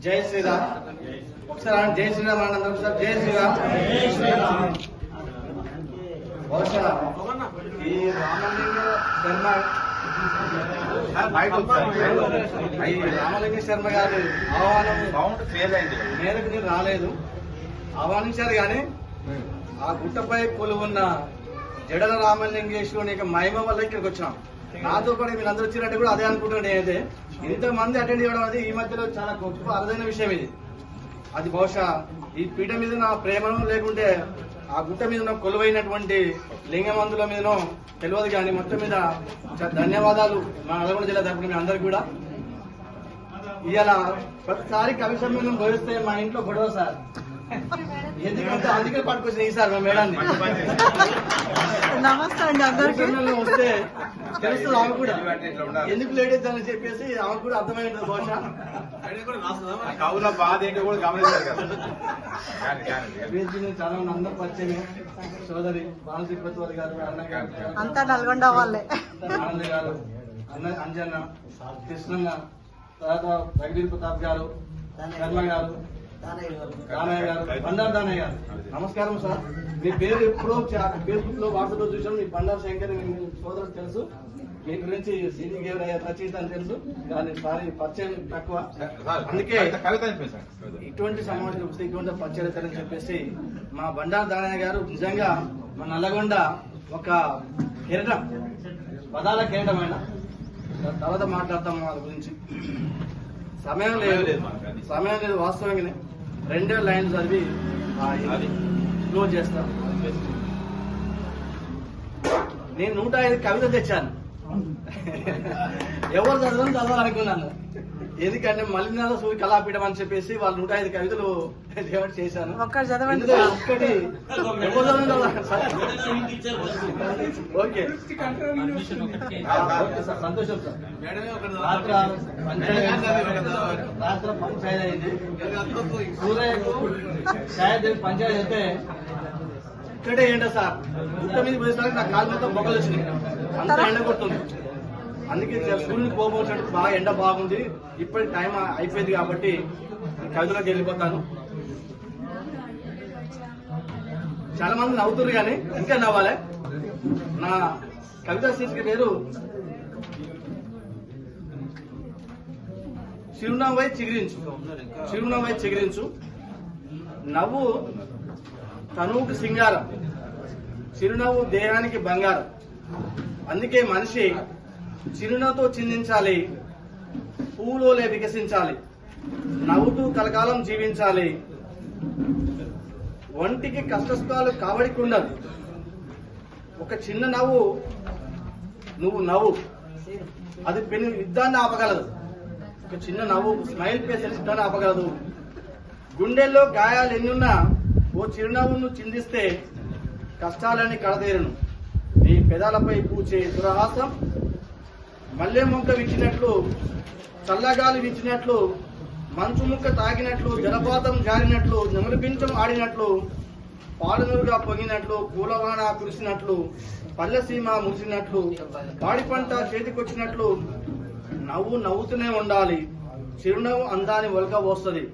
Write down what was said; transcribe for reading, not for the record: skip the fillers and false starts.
జై శ్రీరామ్. ఒకసారి జై శ్రీరామ్ అన్న ఒకసారి జై శ్రీరామ్. బహుశా ఈ రామలింగ శర్మ గారి ఆహ్వానం మేరకు నేను రాలేదు. ఆహ్వానించారు కానీ ఆ గుట్టపై కొలువున్న జడల రామలింగేశ్వరుని యొక్క మహిమ వల్ల ఇక్కడికి వచ్చినాం. నాతో కూడా వీళ్ళందరూ వచ్చినట్టు కూడా అదే అనుకుంటున్నాను. నేనైతే ఇంతమంది అటెండ్ చేయడం అనేది ఈ మధ్యలో చాలా గొప్ప అరుదైన విషయం ఇది. అది బహుశా ఈ పీఠ మీద నా ప్రేమను లేకుంటే ఆ గుట్ట మీద కొలువైనటువంటి లింగమంతుల మీదనో తెలియదు. కానీ మొత్తం మీద ధన్యవాదాలు మా నల్గొండ జిల్లా తరపున మీ అందరికి కూడా. ఇలా ప్రతిసారి కవి సమ్మేళనం గౌరవిస్తే మా ఇంట్లో గొడవ సార్. ఎందుకంటే అందుకే పట్టుకొచ్చిన ఈసారి మా మేడాన్ని నమస్తే అండి అందరికీ. వస్తే తెలుస్తుంది ఆమె కూడా ఎందుకు లేట్ అవుతుందని చెప్పేసి ఆమె కూడా అర్థమైంది. బహుశా చాలా అందరూ పరిచయం. సోదరి బాల తిరుపతి గారు, అన్నగారు అంతా నల్గొండ వాళ్ళే. ఆనంద్ గారు, అన్న అంజన్న, కృష్ణన్న, తర్వాత రఘువీర్ ప్రతాప్ గారు, శర్మ గారు, దానయ్య గారు, బండారు దానయ్య గారు. నమస్కారం సార్. మీ పేరు ఎప్పుడో ఫేస్బుక్ లో వాట్సాప్ లో చూసాం. మీ బండారు శంకర్ మీ సోదరుడు తెలుసు. మీ గురించి సినీ రచయిత అని తెలుసు. కానీ సారీ పరిచయం తక్కువ. అందుకే ఇటువంటి సమాజం ఇటువంటి పరిచయం అని చెప్పేసి మా బండారు దానయ్య గారు నిజంగా మా నల్లగొండ ఒక కిరీటం, పదాల కిరీటమైన. తర్వాత మాట్లాడతాం వాళ్ళ గురించి. సమయం లేదు వాస్తవంగానే. 2 లైన్లు చదివి క్లోజ్ చేస్తాను. నేను 105 కవిత తెచ్చాను. ఎవరు చదవాలనుకున్నాను. ఎందుకంటే మల్లినాథ సూర్య కళాపీఠం అని చెప్పేసి వాళ్ళు 105 కవితలు డెవలప్ చేశాను. ఒక్కటి ఓకే సంతోషం సార్. రాత్ర పంచాయతీ అయింది. సూర్యకు ఛాయాదేవి పంచాయతీ అయితే ఇక్కడే ఎండ సార్. గుట్ట మీద పోయేసరికి నా కాలు మొత్తం బొక్కలు వచ్చినాయి. అంత ఎండ కొడుతుంది. అందుకే సూర్యుని పోబోసినట్టు బాగా ఎండ బాగుంది. ఇప్పటి టైం అయిపోయింది కాబట్టి కవితలోకి వెళ్ళిపోతాను. చాలా మంది నవ్వుతున్నారు కానీ ఇంకా నవ్వాలి. నా కవిత శీర్షిక పేరు చిరునవ్వై చిగురించు. నవ్వు తనువుకు సింగారం, చిరునవ్వు దేహానికి బంగారం. అందుకే మనిషి చిరునవ్వుతో చిందించాలి, పువ్వులోలే వికసించాలి, నవ్వుతూ కలకాలం జీవించాలి. ఒంటికి కష్టసుఖాలు కావడికుండదు, ఒక చిన్న నవ్వు నువ్వు నవ్వు అది పెను యుద్ధాన్ని ఆపగలదు. ఒక చిన్న నవ్వు స్మైల్ ఫేస్ యుద్ధాన్ని ఆపగలదు. గుండెల్లో గాయాలు ఎన్నున్నా ఓ చిరునవ్వును చిందిస్తే కష్టాలని కడతీరును. నీ పెదాలపై పూచే దురహాసం మల్లె మొక్క విచ్చినట్లు, చల్లగాలి విచ్చినట్లు, మంచు ముక్క తాగినట్లు, జలపాతం జారినట్లు, నెమలిపించం ఆడినట్లు, పాలనూరుగా పొంగినట్లు, పూలవాన కురిసినట్లు, పల్లెసీమ మురిసినట్లు, పాడి పంట చేతికొచ్చినట్లు నవ్వు నవ్వుతూనే ఉండాలి. చిరునవ్వు అందాన్ని ఒలకబోస్తుంది.